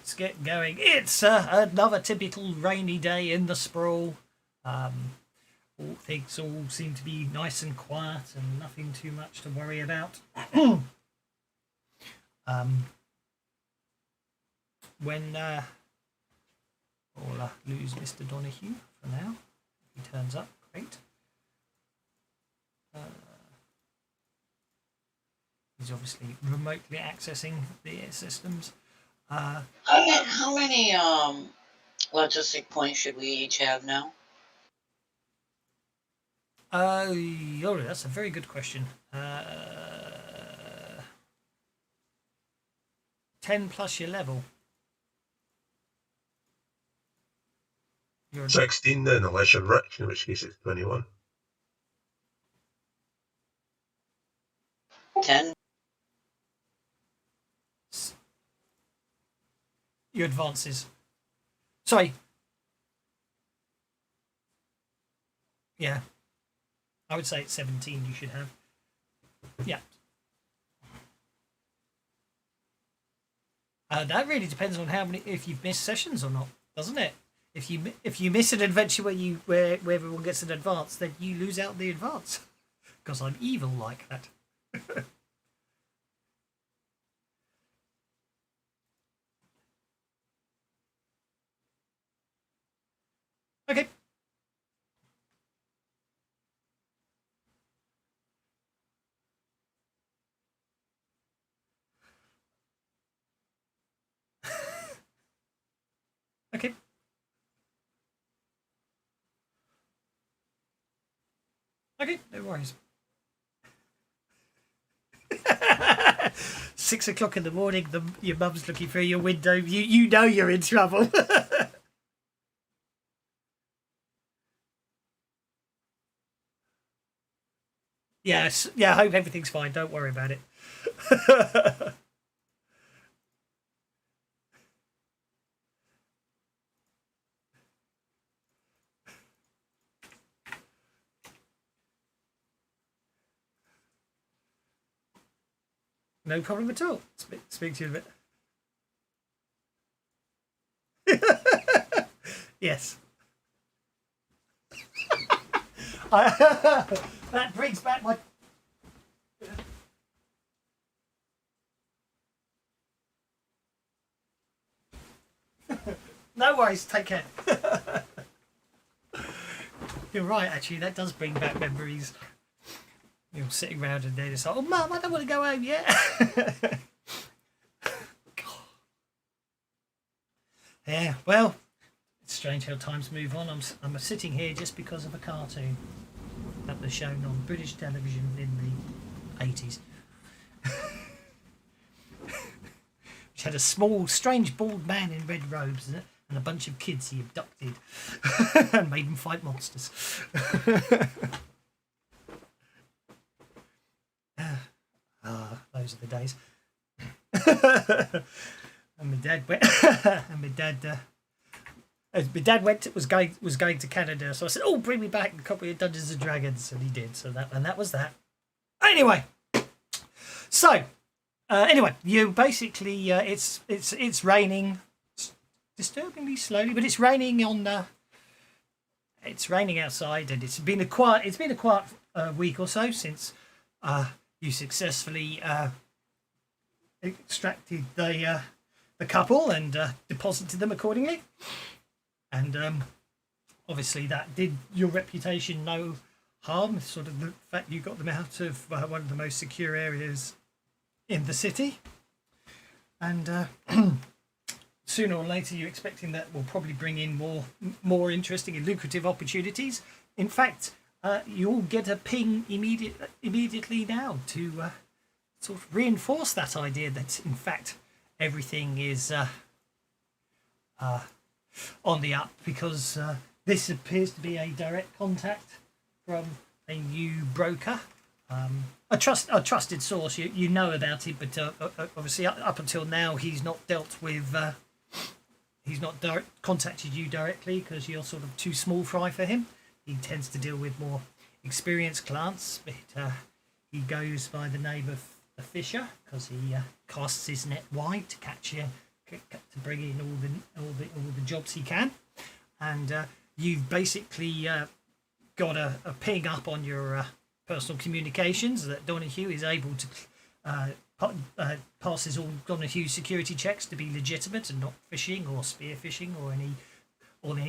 let's get going. It's another typical rainy day in the sprawl. Things all seem to be nice and quiet and nothing too much to worry about. When we'll lose Mr. Donahue for now. If he turns up, great. He's obviously remotely accessing the systems. How many logistic points should we each have now? Oh, that's a very good question. 10 plus your level. You're 16 then, unless you're rich, in which case it's 21. 10. Your advances. Sorry. Yeah. I would say it's 17 you should have. Yeah. That really depends on how many, if you've missed sessions or not, doesn't it? If you miss an adventure where everyone gets an advance, then you lose out the advance. Because I'm evil like that. Okay. Okay. Okay, no worries. 6 o'clock in the morning, your mum's looking through your window. You know you're in trouble. Yes, yeah, I hope everything's fine. Don't worry about it. No problem at all. Speak to you in a bit. Yes. That brings back my... No worries, take care. You're right, actually, that does bring back memories. You're sitting around and they're just like, oh, Mum, I don't want to go home yet. Yeah, well, it's strange how times move on. I'm sitting here just because of a cartoon that was shown on British television in the 80s. Which had a small, strange, bald man in red robes and a bunch of kids he abducted and made them fight monsters. Those are the days. And my dad went. And my dad was going to Canada, so I said, "Oh, bring me back a copy of Dungeons and Dragons," and he did. So that was that. Anyway, you basically it's raining disturbingly slowly, but it's raining it's raining outside, and it's been a quiet week or so since you successfully extracted the couple and deposited them accordingly, and obviously that did your reputation no harm. Sort of the fact you got them out of one of the most secure areas in the city, and sooner or later you're expecting that will probably bring in more interesting and lucrative opportunities. In fact, you'll get a ping immediately now to sort of reinforce that idea that in fact everything is on the up, because this appears to be a direct contact from a new broker, a trusted source. You know about it, but obviously up until now he's not dealt with. He's not contacted you directly because you're sort of too small fry for him. He tends to deal with more experienced clients, but he goes by the name of the Fisher because he casts his net wide to catch to bring in all the jobs he can, and you've basically got a ping up on your personal communications that Donahue is able to passes all Donahue security checks to be legitimate and not phishing or spear phishing or any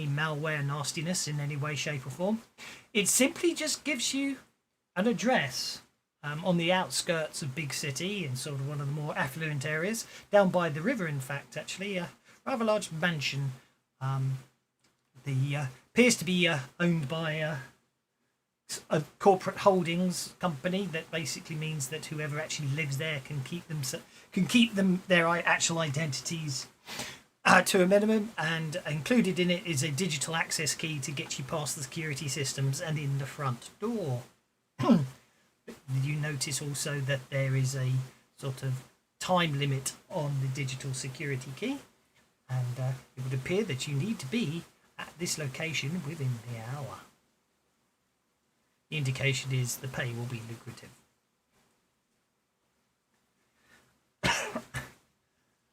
malware nastiness in any way, shape or form. It simply just gives you an address on the outskirts of big city in sort of one of the more affluent areas, down by the river in fact, actually, a rather large mansion. Appears to be owned by a corporate holdings company that basically means that whoever actually lives there can keep them their actual identities to a minimum, and included in it is a digital access key to get you past the security systems and in the front door. You notice also that there is a sort of time limit on the digital security key, and it would appear that you need to be at this location within the hour. The indication is the pay will be lucrative.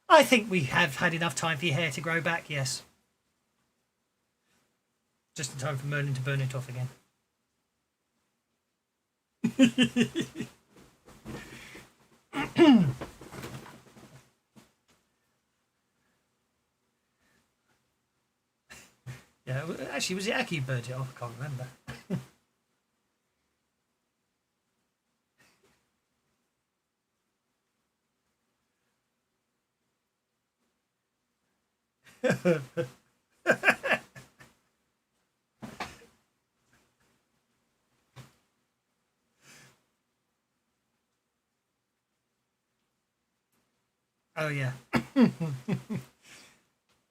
I think we have had enough time for your hair to grow back, yes. Just in time for Merlin to burn it off again. Yeah, actually, was it Aki who burned it off? I can't remember. Oh yeah.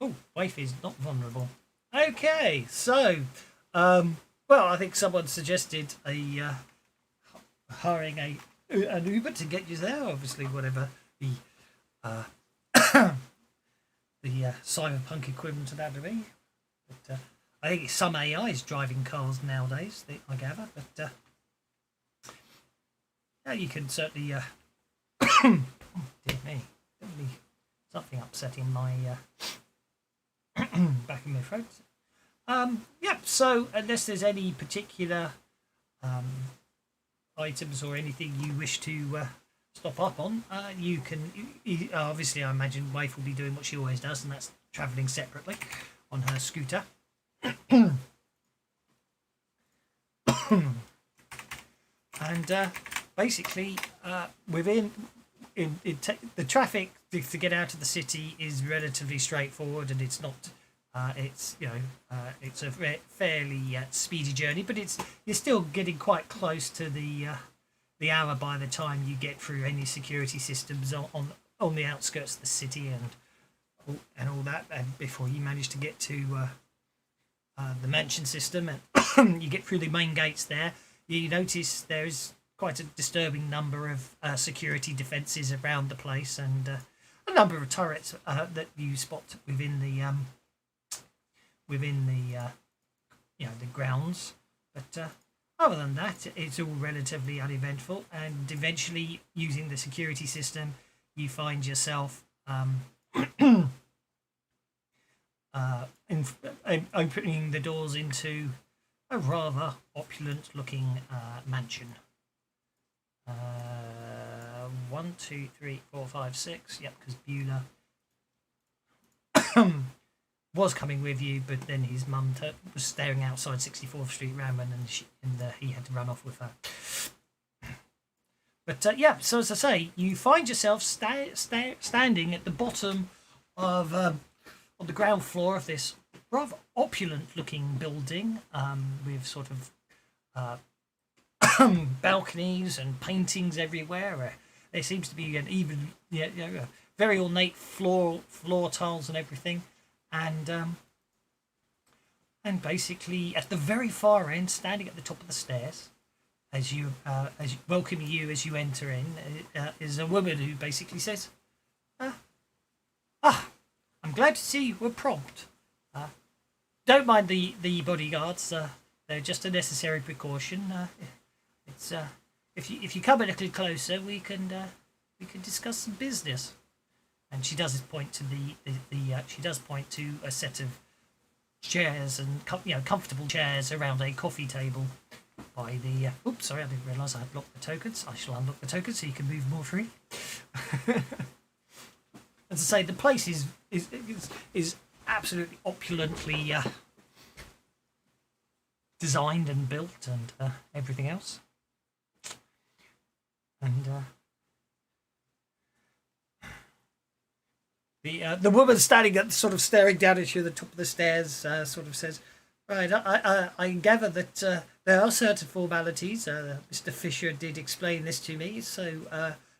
Oh, wife is not vulnerable. Okay, so well, I think someone suggested hiring an Uber to get you there. Obviously, whatever the cyberpunk equivalent of that to be. But I think some AI is driving cars nowadays, I gather. But yeah, you can certainly. Dear me, definitely something upsetting my back in my throat. Yeah. So unless there's any particular items or anything you wish to stop up on, you can obviously, I imagine wife will be doing what she always does, and that's travelling separately on her scooter. And basically within the traffic to get out of the city is relatively straightforward, and it's not it's it's a fairly speedy journey, but you're still getting quite close to the hour by the time you get through any security systems on the outskirts of the city and all that, and before you manage to get to the mansion system and you get through the main gates there, you notice there's quite a disturbing number of security defences around the place, and a number of turrets that you spot within the the grounds. But other than that, it's all relatively uneventful, and eventually, using the security system, you find yourself opening the doors into a rather opulent-looking mansion. 1, 2, 3, 4, 5, 6. Yep, because Beulah was coming with you, but then his mum was staring outside 64th Street Ramen, and he had to run off with her. But yeah, so as I say, you find yourself standing at the bottom of on the ground floor of this rather opulent-looking building, with sort of balconies and paintings everywhere. There seems to be an even very ornate floor tiles and everything, and basically at the very far end, standing at the top of the stairs, as welcoming you as you enter in, is a woman who basically says, I'm glad to see you were prompt. Don't mind the bodyguards. They're just a necessary precaution. It's if you come a little closer, we can discuss some business. and she does point to she does point to a set of chairs and comfortable chairs around a coffee table by the. Oops, sorry, I didn't realise I had locked the tokens. I shall unlock the tokens so you can move more free. As I say, the place is absolutely opulently designed and built and everything else. And the woman standing at sort of staring down at you at the top of the stairs sort of says, "Right, I gather that there are certain formalities. Mr. Fisher did explain this to me. So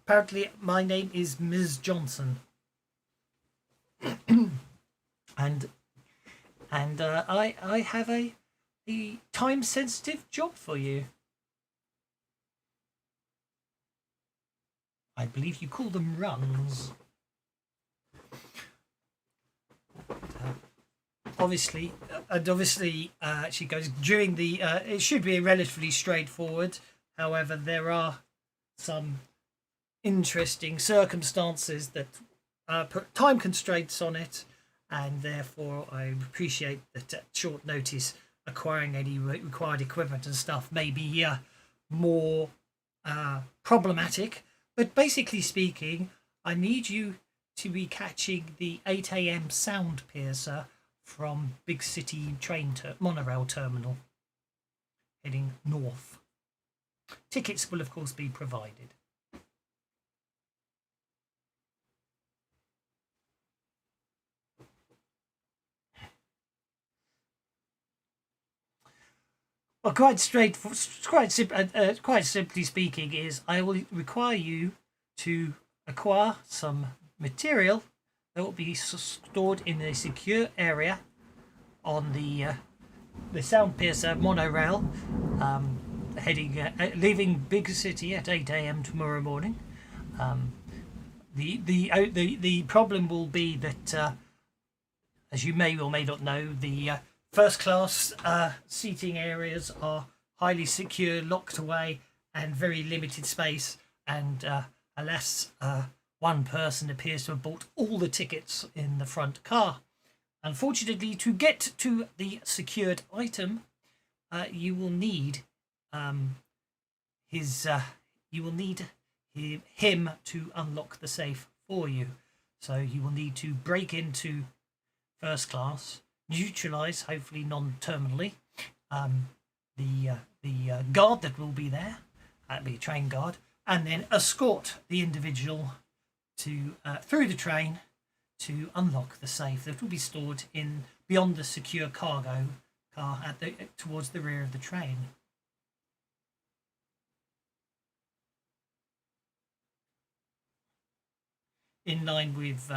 apparently, my name is Ms. Johnson, and I have a time-sensitive job for you. I believe you call them runs." Obviously, she goes during the. It should be relatively straightforward. However, there are some interesting circumstances that put time constraints on it, and therefore I appreciate that at short notice acquiring any required equipment and stuff may be more problematic. But basically speaking, I need you to be catching the 8 a.m. sound piercer from Big City monorail terminal heading north. Tickets will of course be provided. Well, quite simply speaking, is I will require you to acquire some material that will be stored in a secure area on the Sound Piercer monorail, leaving Big City at 8 a.m. tomorrow morning. The problem will be that, as you may or may not know, the first class seating areas are highly secure, locked away, and very limited space. And alas, one person appears to have bought all the tickets in the front car. Unfortunately, to get to the secured item, you will need him to unlock the safe for you. So you will need to break into first class, neutralize, hopefully non-terminally, the guard that will be there, be a train guard, and then escort the individual to through the train to unlock the safe that will be stored in beyond the secure cargo car towards the rear of the train. In line with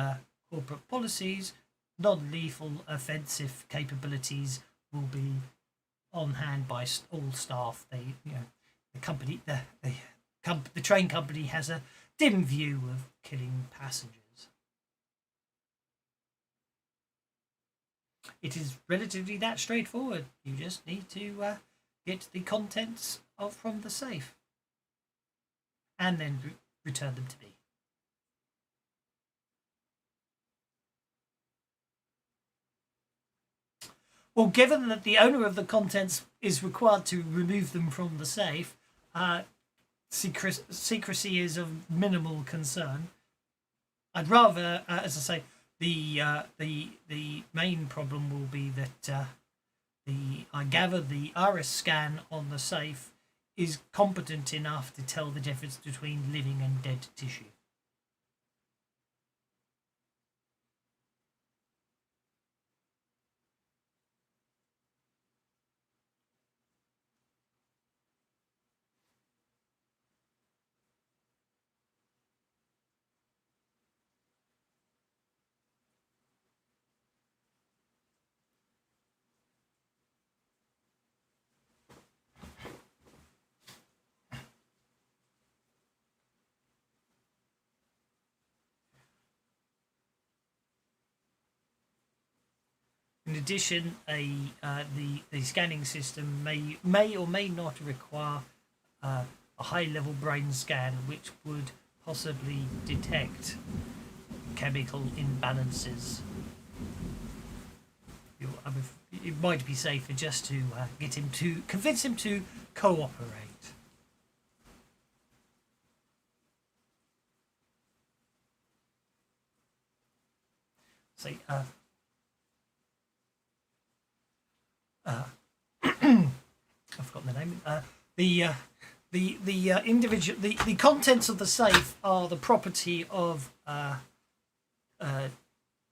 corporate policies, non-lethal offensive capabilities will be on hand by all staff. The train company has a dim view of killing passengers. It is relatively that straightforward. You just need to get the contents from the safe and then return them to me. Well, given that the owner of the contents is required to remove them from the safe, secrecy is of minimal concern. I'd rather, as I say, the main problem will be that I gather the iris scan on the safe is competent enough to tell the difference between living and dead tissue. In addition, the scanning system may or may not require a high-level brain scan, which would possibly detect chemical imbalances. It might be safer just to convince him to cooperate. See, I've forgotten the name. The individual, the contents of the safe are the property of I've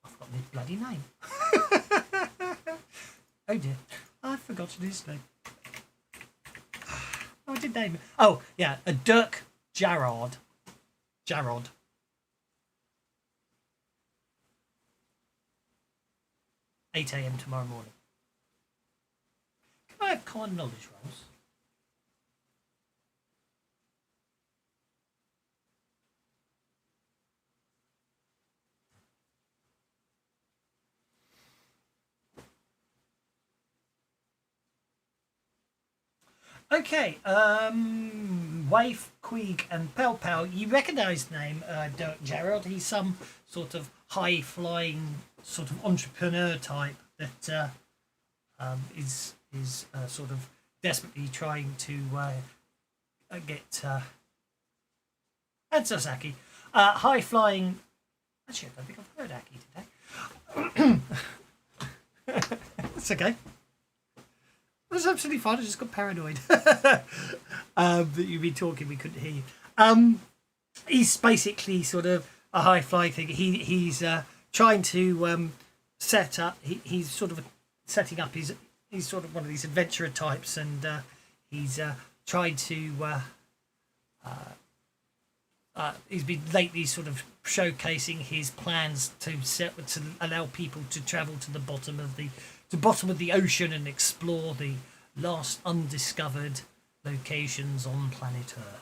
forgotten his bloody name. Oh dear, I've forgotten his name. Oh, I did name him. Oh yeah, Dirk Jarrod. 8 a.m. tomorrow morning. Can I have common knowledge rolls? Okay, Waif, Queeg and Pel Pel, you recognise the name Dirk Jarrod. He's some sort of high-flying sort of entrepreneur type that is sort of desperately trying to get and Sasaki high-flying. Actually, I don't think I've heard Aki today. It's okay. It was absolutely fine. I just got paranoid that you'd been talking. We couldn't hear you. He's basically sort of a high flying thing. He's trying to set up. He's sort of setting up. He's sort of one of these adventurer types, and he's tried to. He's been lately sort of showcasing his plans to allow people to travel to the bottom of the ocean and explore the last undiscovered locations on planet Earth.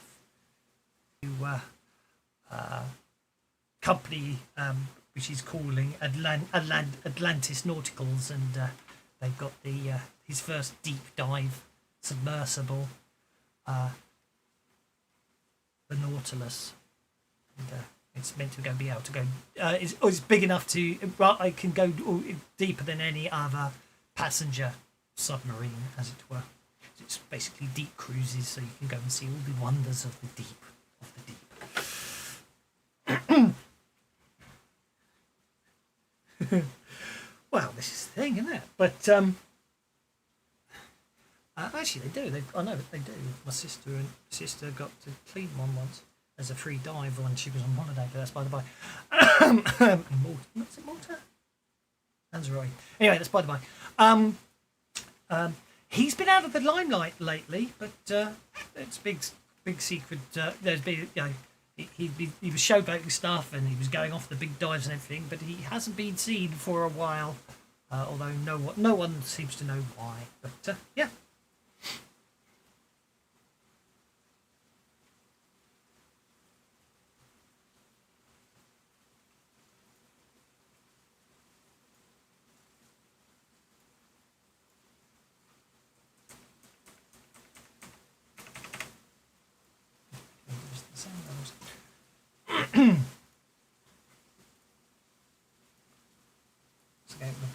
Company which he's calling Atlantis Nauticals, and they've got his first deep dive submersible, the Nautilus, and it's meant to be able to go. It's big enough to. Well, it can go deeper than any other passenger submarine, as it were. It's basically deep cruises, so you can go and see all the wonders of the deep. Well, this is the thing, isn't it? But actually, they do. I know that they do. My sister got to clean one once as a free dive when she was on holiday. But that's by the by. What's it, Malta? Lanzarote. Anyway, that's by the by. He's been out of the limelight lately, but it's big secret. There's been, he was showboating stuff and he was going off the big dives and everything, but he hasn't been seen for a while. Although no one seems to know why. But yeah.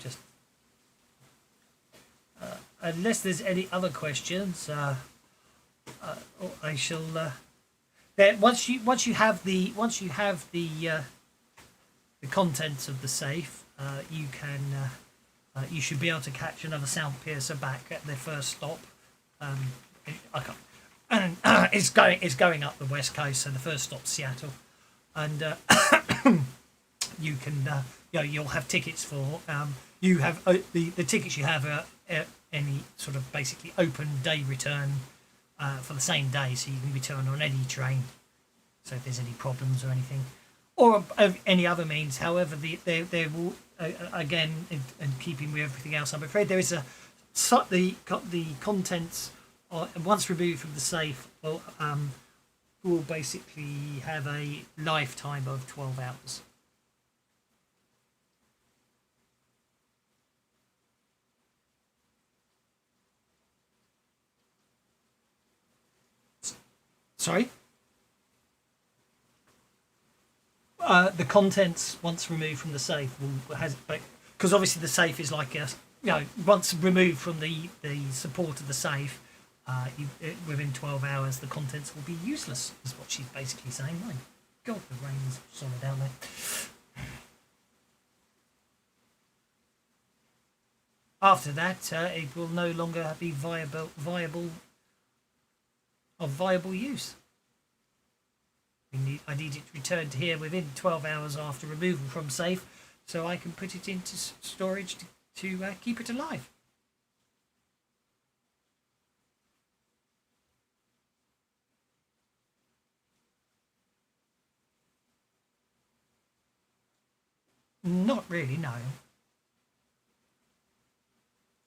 Just unless there's any other questions, I shall. Once you have the contents of the safe, you can you should be able to catch another sound piercer back at their first stop. I can't, and it's going up the west coast, so the first stop's Seattle, and you can you'll have tickets for you have the tickets you have are any sort of basically open day return for the same day, so you can return on any train. So if there's any problems or anything, or of any other means, however, there will again, in keeping with everything else, I'm afraid there is the contents once removed from the safe will basically have a lifetime of 12 hours. Sorry? the contents once removed from the safe because obviously the safe is like once removed from the support of the safe, within 12 hours the contents will be useless. Is what she's basically saying. My God, the rain's solid down there. After that, it will no longer be viable use. I need it returned here within 12 hours after removal from safe, so I can put it into storage to keep it alive. Not really, no.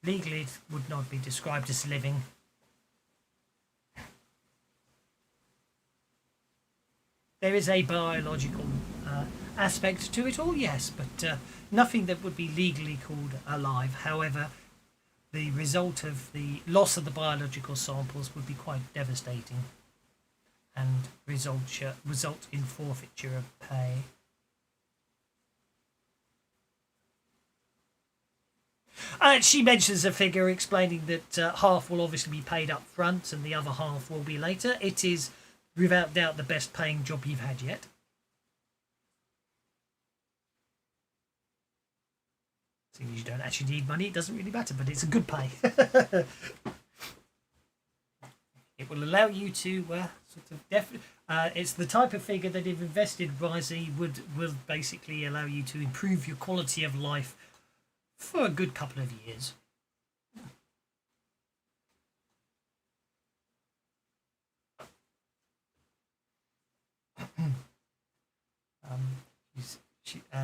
Legally, it would not be described as living. There is a biological aspect to it all, yes, but nothing that would be legally called alive. However, the result of the loss of the biological samples would be quite devastating and result in forfeiture of pay. She mentions a figure explaining that half will obviously be paid up front and the other half will be later. It is without doubt the best paying job you've had yet. Seeing as you don't actually need money, it doesn't really matter, but it's a good pay. It will allow you to it's the type of figure that, if invested wisely, will basically allow you to improve your quality of life for a good couple of years.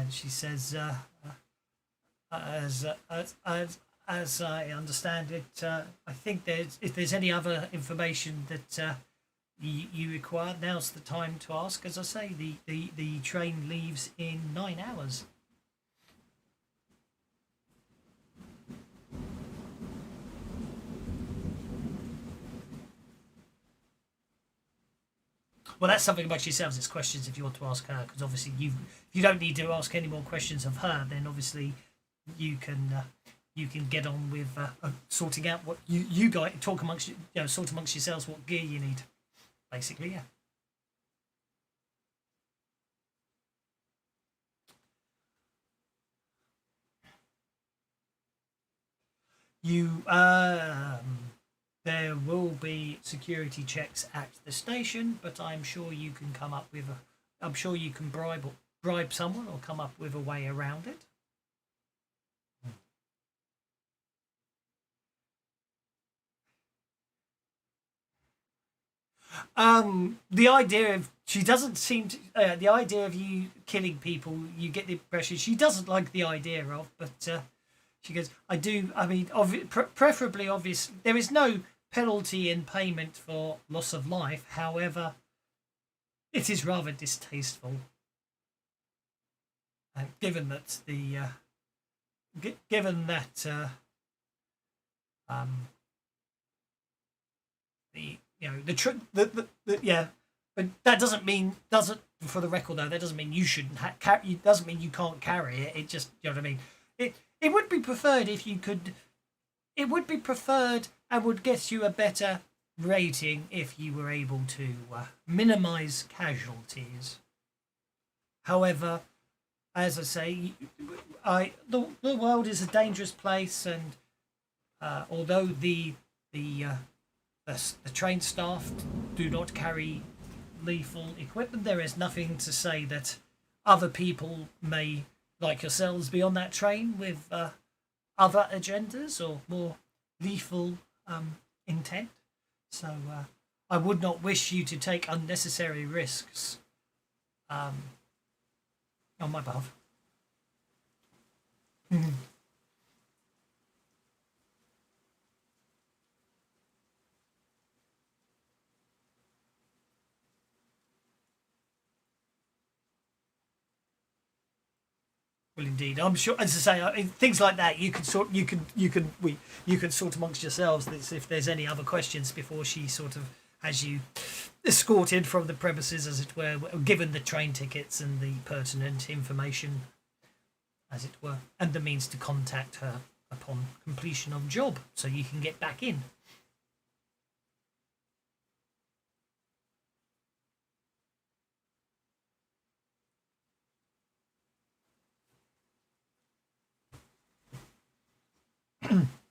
She says, as I understand it, I think if there's any other information that you require, now's the time to ask. As I say, the train leaves in 9 hours. Well, that's something amongst yourselves. It's questions if you want to ask her, because obviously if you don't need to ask any more questions of her, then obviously you can get on with sorting out what you guys talk amongst sort amongst yourselves what gear you need, basically. Yeah. You there will be security checks at the station, but I'm sure you can come up with I'm sure you can bribe someone or come up with a way around it. The idea of she doesn't seem to the idea of you killing people, you get the impression she doesn't like the idea of, but she goes, I do. I mean, preferably, obvious. There is no penalty in payment for loss of life. However, it is rather distasteful, given that but that doesn't mean for the record though, that doesn't mean you shouldn't doesn't mean you can't carry it. It just, you know what I mean. It would be preferred if you could. It would be preferred and would get you a better rating if you were able to minimise casualties. However, as I say, the world is a dangerous place, and although the train staff do not carry lethal equipment, there is nothing to say that other people may, like yourselves, be on that train with other agendas or more lethal intent. So I would not wish you to take unnecessary risks on my behalf. Well, indeed, I'm sure. As I say, things like that you can sort amongst yourselves. If there's any other questions before she sort of has you escorted from the premises, as it were, given the train tickets and the pertinent information, as it were, and the means to contact her upon completion of job, so you can get back in.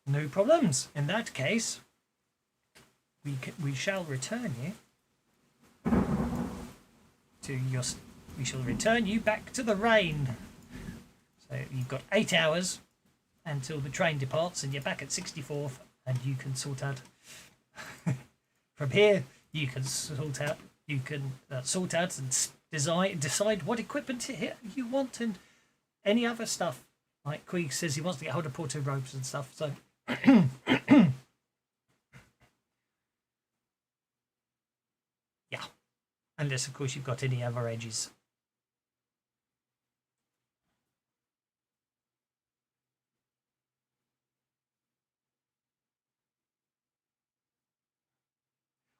No problems. In that case, we shall return you to your. We shall return you back to the rain. So you've got 8 hours until the train departs, and you're back at 64th, and you can sort out. From here, you can sort out. You can sort out and decide what equipment you want and any other stuff. Like Queeg says, he wants to get hold of Porto ropes and stuff. So. Yeah, unless of course you've got any other edges.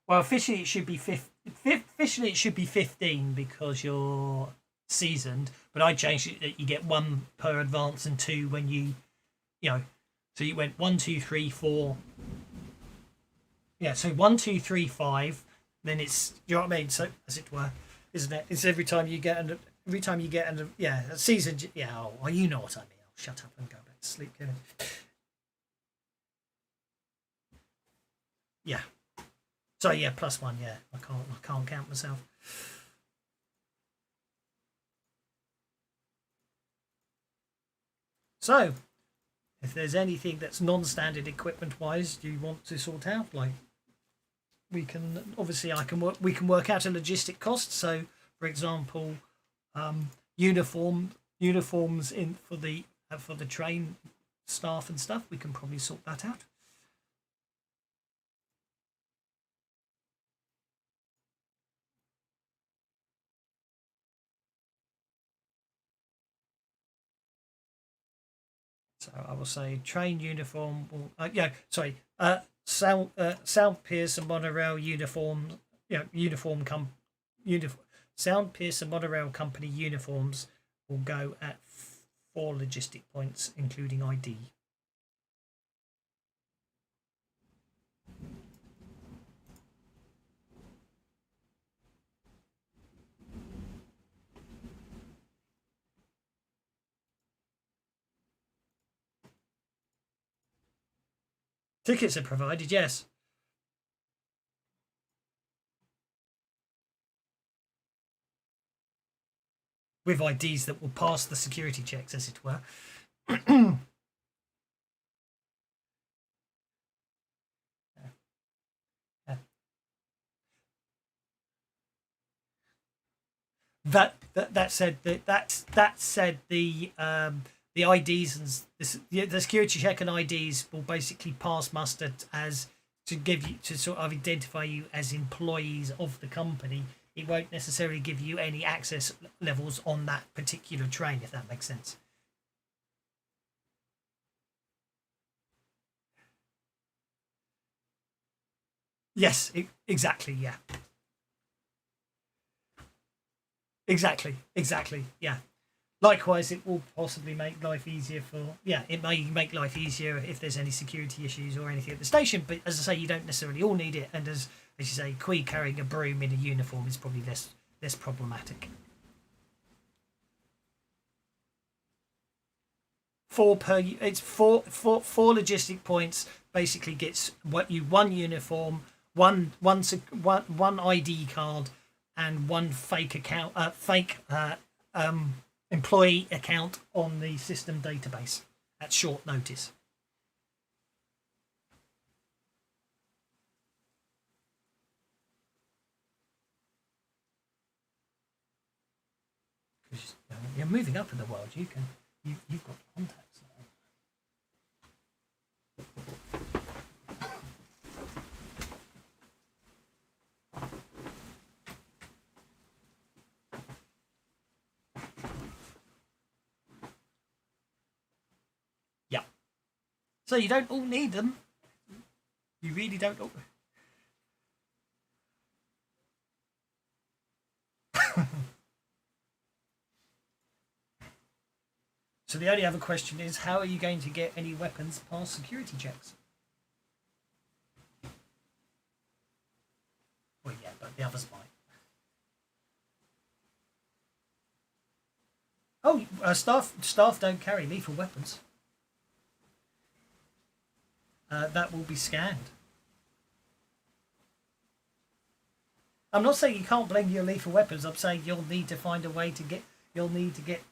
Well, officially it should be officially it should be 15 because you're seasoned. But I changed it that you get 1 per advance and 2 when you know. So you went 1, 2, 3, 4. Yeah, so 1, 2, 3, 5. Then it's, you know what I mean? So as it were, isn't it? It's every time you get a season. Yeah, oh, you know what I mean. I'll shut up and go back to sleep, Kevin. Yeah. So yeah, +1. Yeah, I can't count myself. So, if there's anything that's non-standard equipment-wise, do you want to sort out? Like, we can obviously we can work out a logistic cost. So, for example, uniforms in for the train staff and stuff. We can probably sort that out. So I will say train uniform. Sound Pierce and monorail uniform. Sound Pierce and monorail company uniforms will go at 4 logistic points, including ID. Tickets are provided, yes. With IDs that will pass the security checks, as it were. That said, the IDs and the security check and IDs will basically pass muster as to give you to sort of identify you as employees of the company. It won't necessarily give you any access levels on that particular train, if that makes sense. Yes, exactly. Yeah. Exactly. Yeah. Likewise, it will possibly make life easier it may make life easier if there's any security issues or anything at the station. But as I say, you don't necessarily all need it. And as you say, Quee carrying a broom in a uniform is probably less problematic. 4 per. It's four logistic points. Basically, gets what you 1 uniform, one ID card, and 1 fake account, employee account on the system database at short notice. You're moving up in the world. You've got contacts now. Yeah. So you don't all need them. You really don't all. So the only other question is, how are you going to get any weapons past security checks? Well, yeah, but the others might. Oh, staff don't carry lethal weapons. That will be scanned. I'm not saying you can't blend your lethal weapons. I'm saying you'll need to find a way to get. You'll need to get.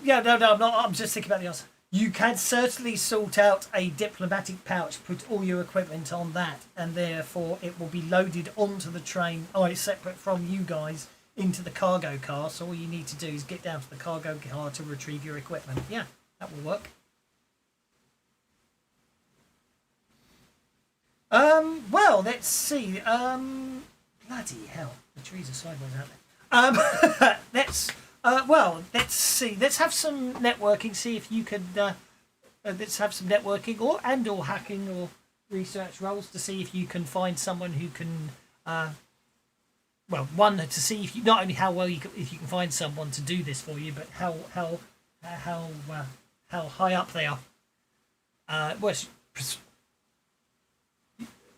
Yeah, no, I'm not. I'm just thinking about the answer. You can certainly sort out a diplomatic pouch, put all your equipment on that, and therefore it will be loaded onto the train. Oh, it's separate from you guys into the cargo car. So all you need to do is get down to the cargo car to retrieve your equipment. Yeah, that will work. Well, let's see. Bloody hell, the trees are sideways, aren't they? Let's see. Let's have some networking. See if you could. Let's have some networking or hacking or research roles to see if you can find someone who can. One to see if you not only how well if you can find someone to do this for you, but how high up they are.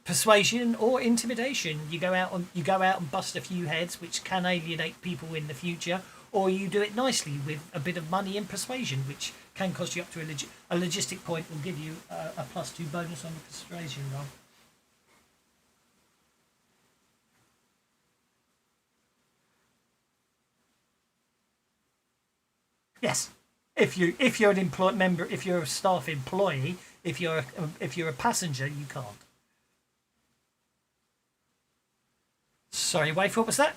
Persuasion or intimidation. You go out and bust a few heads, which can alienate people in the future, or you do it nicely with a bit of money and persuasion, which can cost you up to a logistic point. Will give you a +2 bonus on the persuasion roll. Yes, if you're an member, if you're a staff employee, if you're a passenger, you can't. Sorry, Waif, what was that?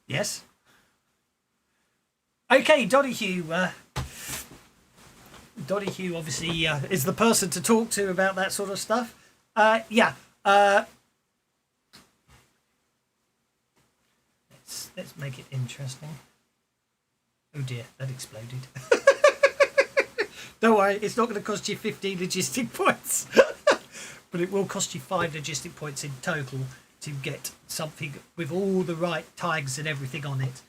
Yes. Okay, Donahue. Donahue obviously is the person to talk to about that sort of stuff. Yeah. Let's make it interesting. Oh dear, that exploded. Don't worry, it's not going to cost you 15 logistic points. But it will cost you 5 logistic points in total to get something with all the right tags and everything on it.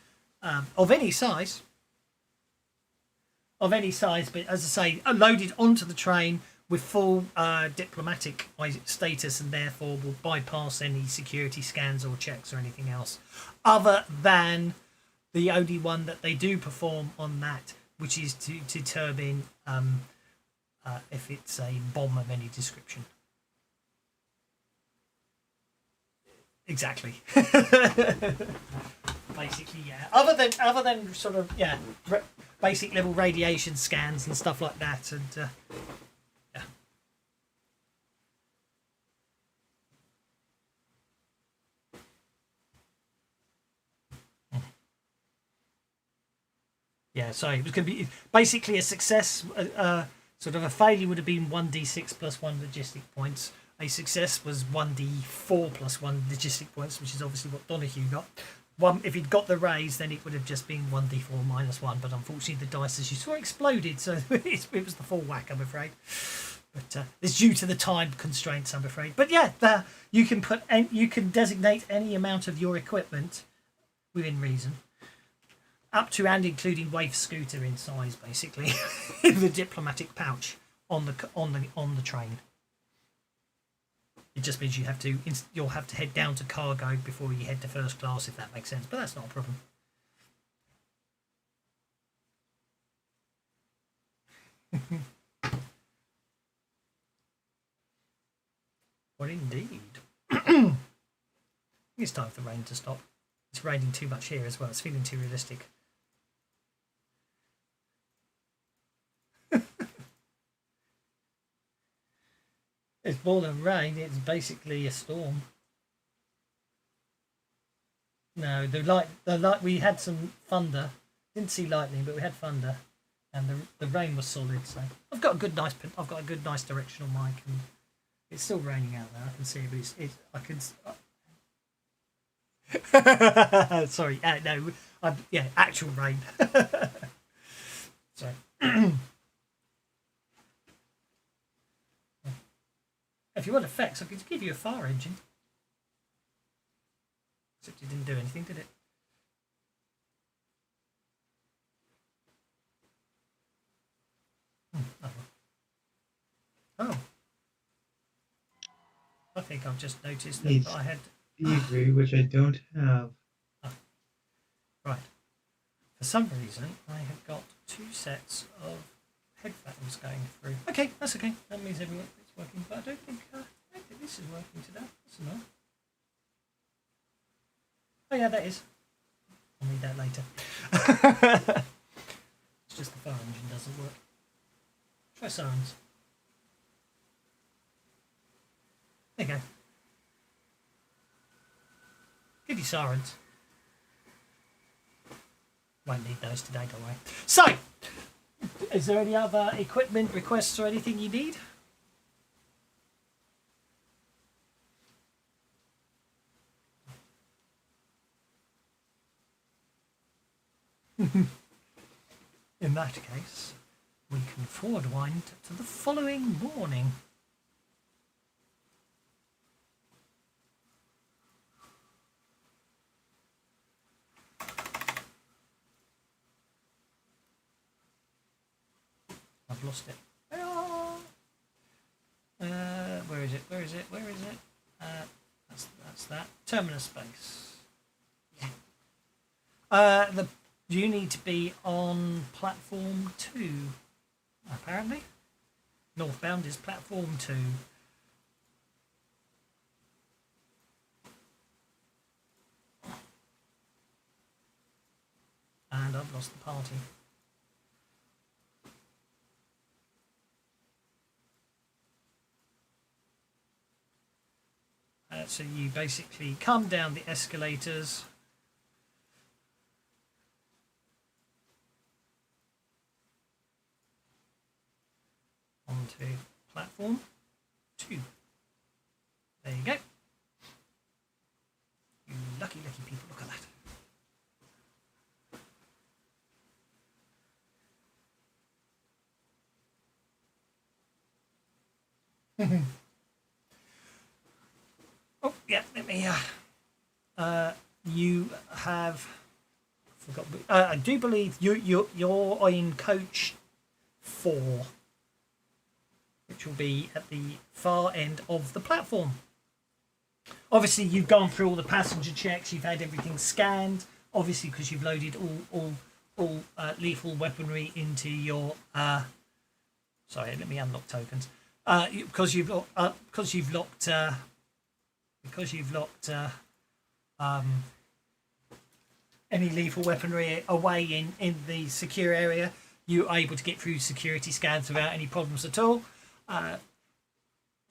Of any size. But as I say, loaded onto the train with full diplomatic status, and therefore will bypass any security scans or checks or anything else. Other than the only one that they do perform on that, which is to determine if it's a bomb of any description. Exactly. Basically, yeah. Other than sort of basic level radiation scans and stuff like that, and yeah. Yeah, sorry. It was going to be basically a success. Sort of a failure would have been 1d6 plus 1 logistic points. A success was 1d4 plus 1 logistic points, which is obviously what Donahue got. If he'd got the raise, then it would have just been 1d4 minus 1. But unfortunately, the dice, as you saw, exploded. So it was the full whack, I'm afraid. But it's due to the time constraints, I'm afraid. But yeah, you can designate any amount of your equipment within reason. Up to and including Wave Scooter in size, basically, in the diplomatic pouch on the train. It just means you'll have to head down to cargo before you head to first class, if that makes sense. But that's not a problem. Well, indeed. It's time for the rain to stop. It's raining too much here as well. It's feeling too realistic. It's more than rain, it's basically a storm. No, the light we had some thunder. Didn't see lightning, but we had thunder. and the rain was solid. So I've got a good nice directional mic, and it's still raining out there. I can see, but I can. Sorry, no, actual rain. So. If you want effects, I could give you a fire engine. Except it didn't do anything, did it? Oh. I think I've just noticed that I had... Thievery, which I don't have. Oh. Right. For some reason, I have got 2 sets of headphones going through. Okay, that's okay. That means everything's working, but I don't think this is working today. That's enough. Oh yeah, that is. I'll need that later. It's just the fire engine doesn't work. Try sirens. There you go. Give you sirens. Won't need those today, don't worry. So, is there any other equipment requests or anything you need? In that case, we can forward wind to the following morning. I've lost it. Where is it? Where is it? Where is it? That's that. Terminus space. Yeah. You need to be on platform 2, apparently. Northbound is platform 2. And I've lost the party. So you basically come down the escalators. Onto platform 2. There you go. You lucky people, look at that. Oh, yeah, let me, you have, forgot, I do believe you're in coach 4, which will be at the far end of the platform. Obviously, you've gone through all the passenger checks, you've had everything scanned, obviously because you've loaded all lethal weaponry into your, sorry, let me unlock tokens. Because you've locked any lethal weaponry away in the secure area, you're able to get through security scans without any problems at all.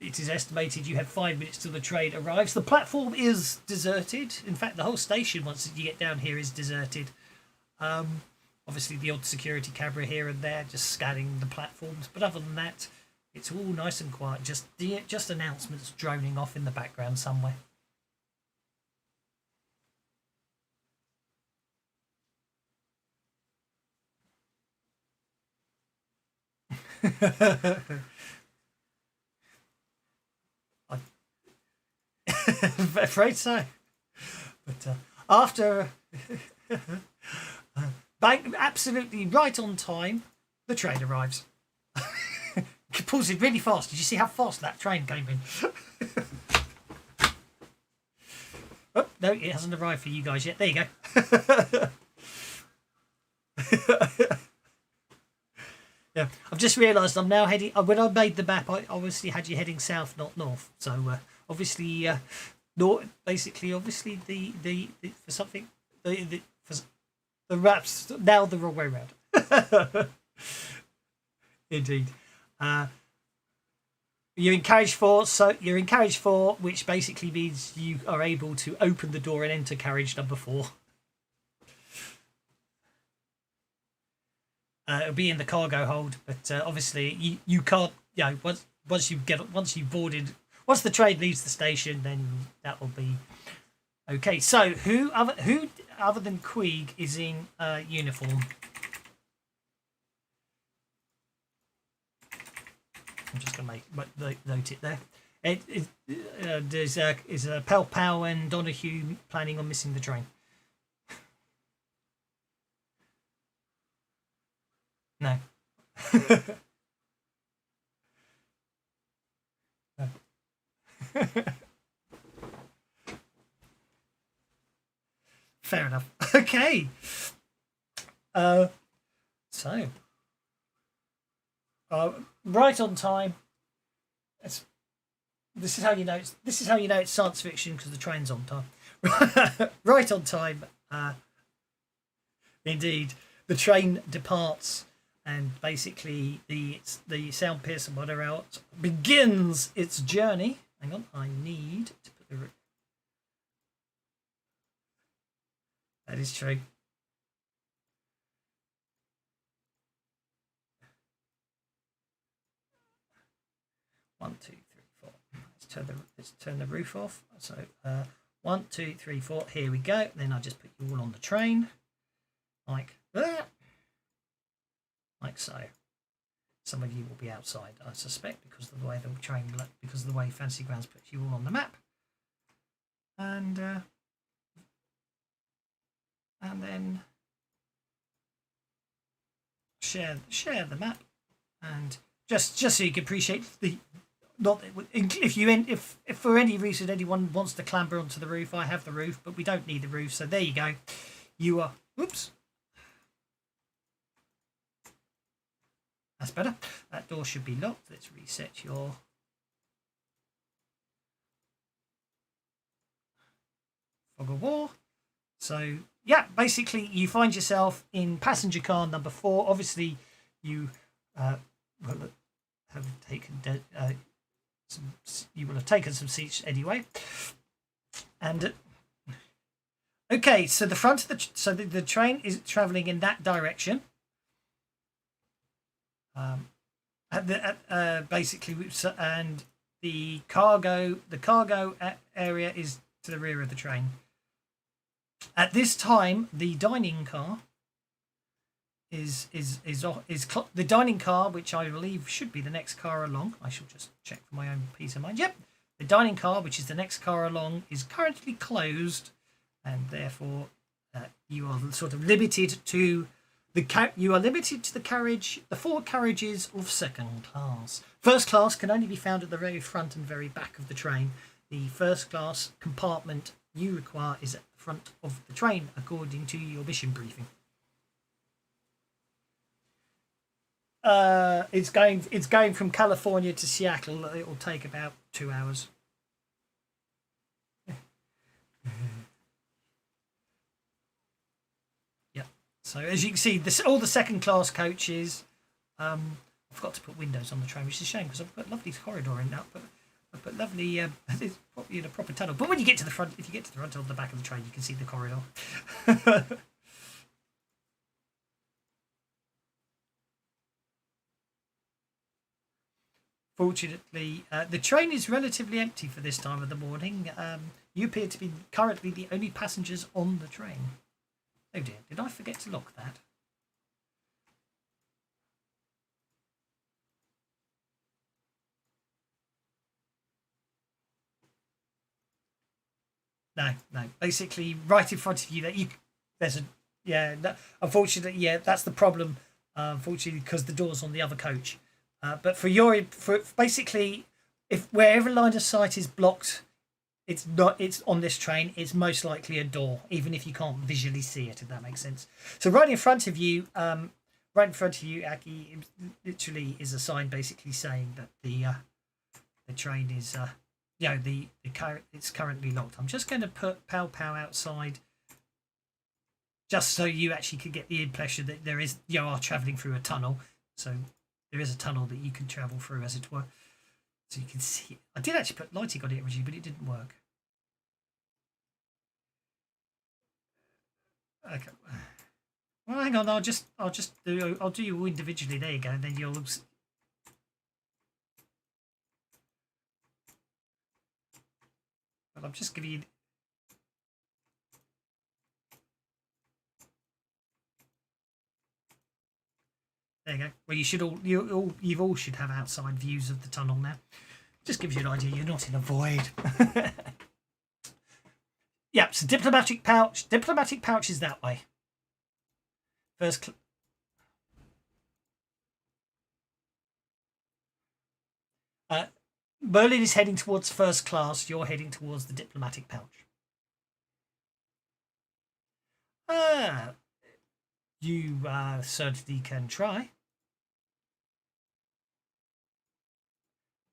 It is estimated you have 5 minutes till the train arrives. The platform is deserted. In fact, the whole station, once you get down here, is deserted. Obviously, the odd security camera here and there just scanning the platforms. But other than that, it's all nice and quiet. Just announcements droning off in the background somewhere. Afraid so. But after bang, absolutely right on time, the train arrives. Pulls it really fast. Did you see how fast that train came in? Oh, no, it hasn't arrived for you guys yet. There you go. Yeah, I've just realised I'm now heading. When I made the map, I obviously had you heading south, not north. So obviously, basically, obviously the for something for the maps now the wrong way around. Indeed. You're in carriage 4, which basically means you are able to open the door and enter carriage number 4. It'll be in the cargo hold, but obviously you can't. Once once the train leaves the station, then that will be okay. So who other than Queeg is in uniform? I'm just going to note it there. Is Pow Pow and Donahue planning on missing the train? No. No. Fair enough. Okay. So right on time. This is how you know it's science fiction, because the train's on time. Right on time. Indeed, the train departs, and basically the sound piercer monitor out begins its journey. Hang on, I need to put the. That is true. One, two, three, four. Let's turn the roof off. So 1, 2, 3, 4. Here we go. Then I just put you all on the train, like that, like so. Some of you will be outside, I suspect, because of the way the train, because of the way Fantasy Grounds puts you all on the map, and then share the map, and just so you can appreciate the. Not if for any reason anyone wants to clamber onto the roof, I have the roof, but we don't need the roof. So there you go. You are. Oops. That's better. That door should be locked. Let's reset your. Fog of War. So yeah, basically you find yourself in passenger car number 4. Obviously, you have taken. You will have taken some seats anyway, and okay. So the front of the train is travelling in that direction. Basically, and the cargo area is to the rear of the train. At this time, the dining car is the dining car, which I believe should be the next car along. I shall just check for my own peace of mind. Yep, the dining car, which is the next car along, is currently closed, and therefore you are sort of limited to the carriage, the 4 carriages of second class. First class can only be found at the very front and very back of the train. The first class compartment you require is at the front of the train, according to your mission briefing. It's going from California to Seattle. It will take about 2 hours. Yeah. So as you can see, all the second class coaches. I forgot to put windows on the train, which is a shame because I've got a lovely corridor in that. But I've got lovely. It's probably in a proper tunnel. But when you get to the front, if you get to the front or the back of the train, you can see the corridor. Fortunately, the train is relatively empty for this time of the morning. You appear to be currently the only passengers on the train. Oh dear, did I forget to lock that? No. Basically, right in front of you, unfortunately, that's the problem. Unfortunately, because the door's on the other coach. But for basically, if wherever line of sight is blocked, it's on this train. It's most likely a door, even if you can't visually see it. If that makes sense. So right in front of you, Aki, literally is a sign basically saying that the train is it's currently locked. I'm just going to put Pow Pow outside, just so you actually could get the impression that you are travelling through a tunnel. So there is a tunnel that you can travel through, as it were. So you can see it. I did actually put lighting on it originally, but it didn't work. Okay. Well, hang on. I'll do you all individually. There you go. And then you'll. But I'm just giving you. There you go. Well, you should all you've all should have outside views of the tunnel now. Just gives you an idea you're not in a void. Yep. So diplomatic pouch. Diplomatic pouch is that way. First. Berlin is heading towards first class. You're heading towards the diplomatic pouch. You certainly can try.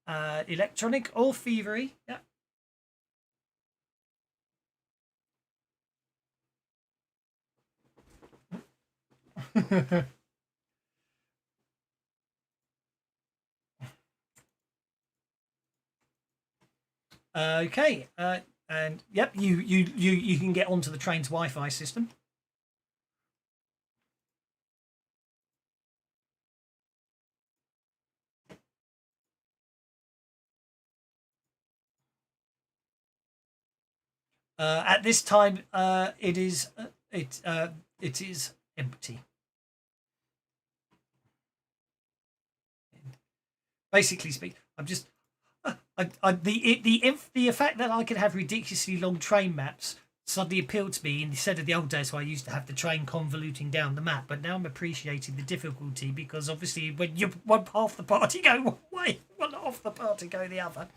Electronic or thievery. Yeah. Okay. And yep, you can get onto the train's Wi-Fi system. At this time, it is empty. Basically speaking, I'm just the fact that I could have ridiculously long train maps suddenly appealed to me instead of the old days where I used to have the train convoluting down the map. But now I'm appreciating the difficulty because obviously when you one half the party go one way, one half the party go the other.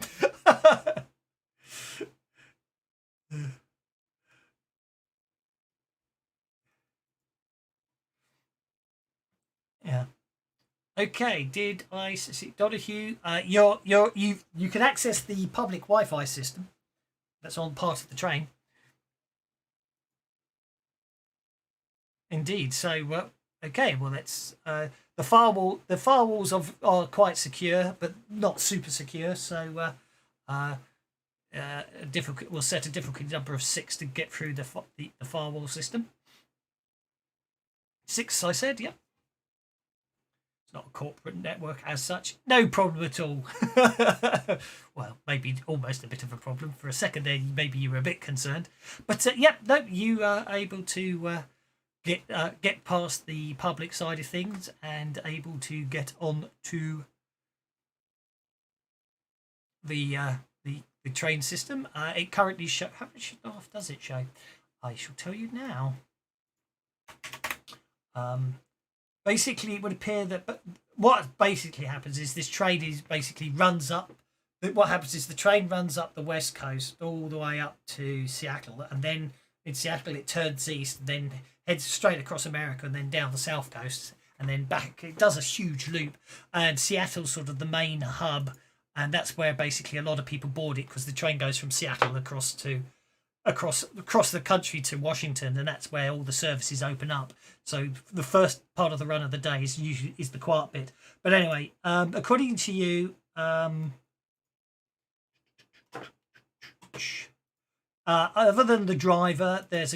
Yeah. Okay. Did I see Donahue? You can access the public Wi-Fi system that's on part of the train. Indeed. So, okay. Well, that's the firewall. The firewalls are quite secure, but not super secure. So, difficult. We'll set a difficulty number of 6 to get through the firewall system. 6, I said. Yep. It's not a corporate network as such. No problem at all. Well, maybe almost a bit of a problem. For a second there, maybe you were a bit concerned. But yep, no, you are able to get past the public side of things and able to get on to the train system. It currently shows. How much staff does it show? I shall tell you now. Basically, it would appear that what basically happens is this train is basically runs up. What happens is the train runs up the west coast all the way up to Seattle, and then in Seattle it turns east, and then heads straight across America, and then down the south coast, and then back. It does a huge loop, and Seattle's sort of the main hub, and that's where basically a lot of people board it because the train goes from Seattle across the country to Washington, and that's where all the services open up. So the first part of the run of the day is usually the quiet bit. But anyway, according to you, other than the driver, there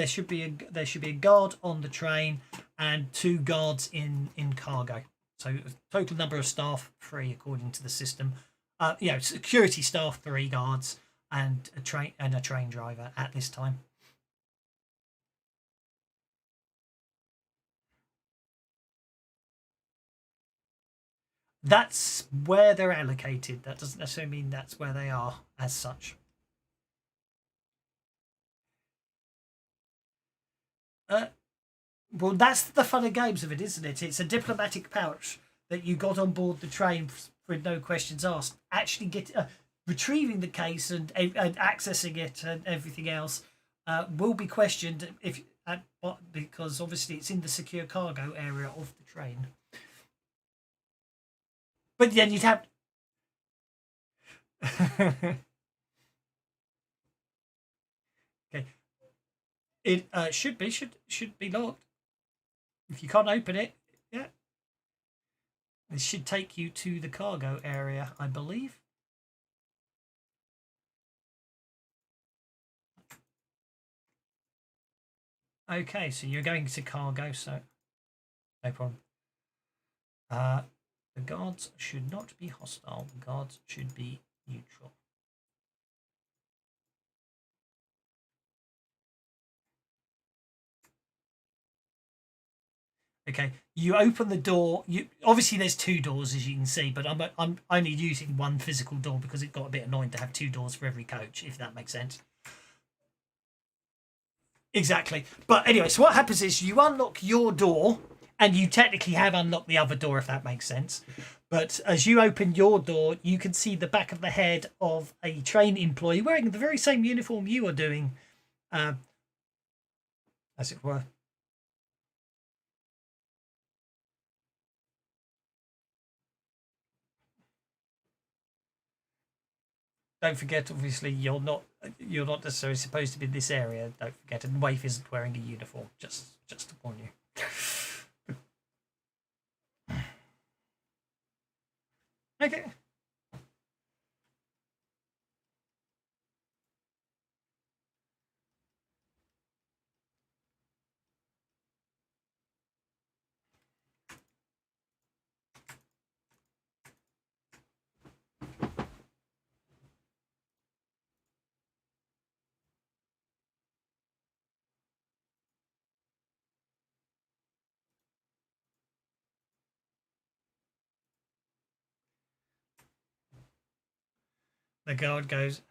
should be a guard on the train and 2 guards in cargo. So total number of staff 3 according to the system. Security staff 3 guards and a train driver at this time. That's where they're allocated. That doesn't necessarily mean that's where they are as such. Well, that's the fun and games of it, isn't it? It's a diplomatic pouch that you got on board the train with no questions asked. Actually, retrieving the case and accessing it and everything else will be questioned because obviously it's in the secure cargo area of the train. But then you'd have. Okay. It should be locked. If you can't open it, yeah. This should take you to the cargo area, I believe. Okay, so you're going to cargo, so no problem. The guards should not be hostile. The guards should be neutral. Okay, you open the door. You obviously there's two doors as you can see, but I'm only using one physical door because it got a bit annoying to have two doors for every coach, if that makes sense. Exactly. But anyway, so what happens is you unlock your door, and you technically have unlocked the other door, if that makes sense. But as you open your door, you can see the back of the head of a train employee wearing the very same uniform you are doing, as it were. Don't forget, obviously, you're not necessarily supposed to be in this area. Don't forget, and Waif isn't wearing a uniform. Just to warn you. Okay. The guard goes.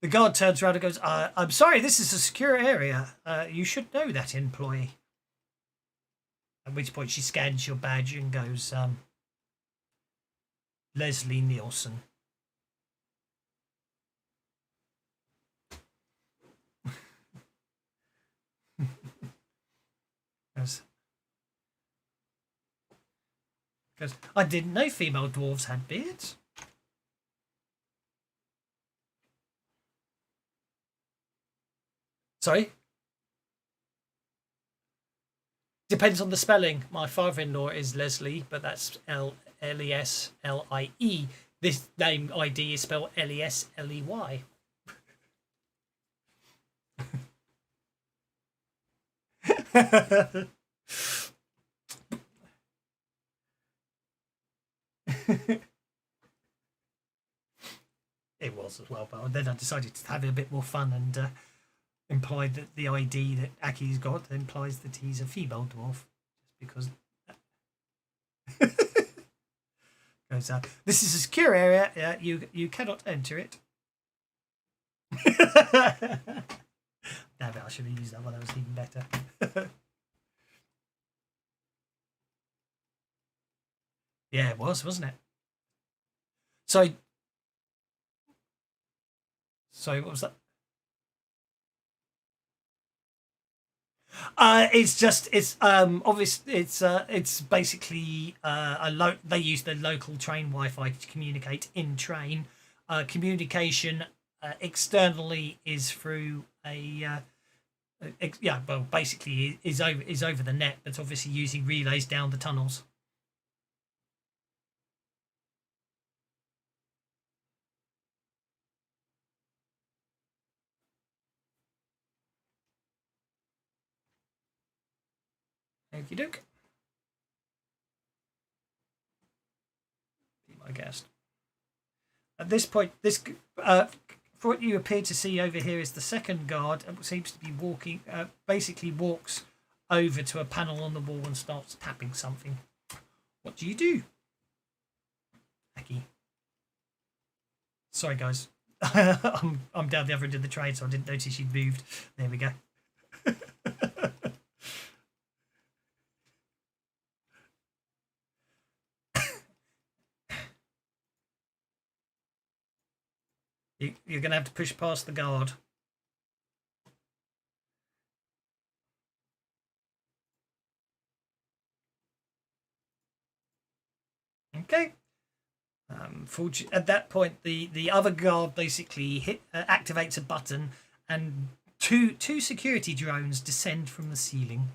The guard turns around and goes, "I'm sorry, this is a secure area. You should know that, employee." At which point she scans your badge and goes, Leslie Nielsen. Goes, I didn't know female dwarves had beards. Sorry? Depends on the spelling. My father-in-law is Leslie, but that's Leslie. This name ID is spelled Lesley. It was as well, but then I decided to have it a bit more fun and implied that the ID that Aki's got implies that he's a female dwarf, just because. Goes, this is a secure area. You cannot enter it. Damn it! I should have used that one. That was even better. Yeah, it was, wasn't it? So what was that? It's obvious. It's basically they use the local train Wi-Fi to communicate in train. Communication externally is through basically is over the net, but obviously using relays down the tunnels. Okie doke. Be my guest. At this point, for what you appear to see over here is the second guard seems to be walking. Basically, walks over to a panel on the wall and starts tapping something. What do you do, Aki? Sorry, guys. I'm down the other end of the train, so I didn't notice you'd moved. There we go. You're going to have to push past the guard. Okay. At that point, the other guard basically activates a button, and two security drones descend from the ceiling.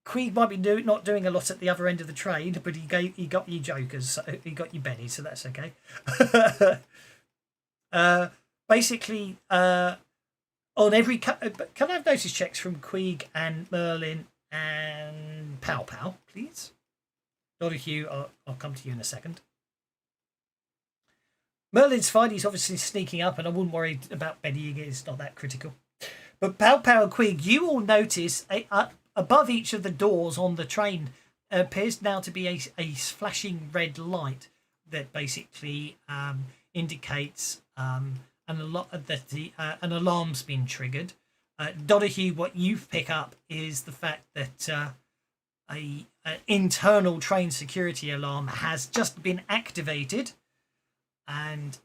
Queeg might be not doing a lot at the other end of the train, but he got you jokers, so he got you Benny, so that's okay. Basically, on every can I have notice checks from Queeg and Merlin and Pow Pow, please? Donahue, I'll come to you in a second. Merlin's fine. He's obviously sneaking up, and I wouldn't worry about Benny. It's not that critical. But Pow Pow and Queeg, you all notice above each of the doors on the train appears now to be a flashing red light that basically indicates an alarm's been triggered. Donahue, what you pick up is the fact that a internal train security alarm has just been activated, and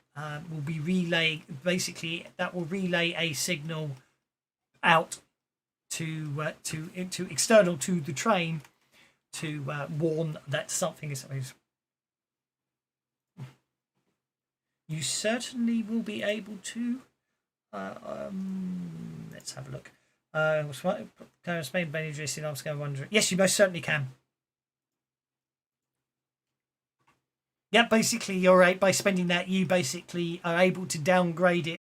will be relay. Basically, that will relay a signal out to external to the train to warn that something is. You certainly will be able to. Let's have a look. Spain, Benny, Dressing. I was going to wonder. Yes, you most certainly can. Yeah, basically, you're right. By spending that, you basically are able to downgrade it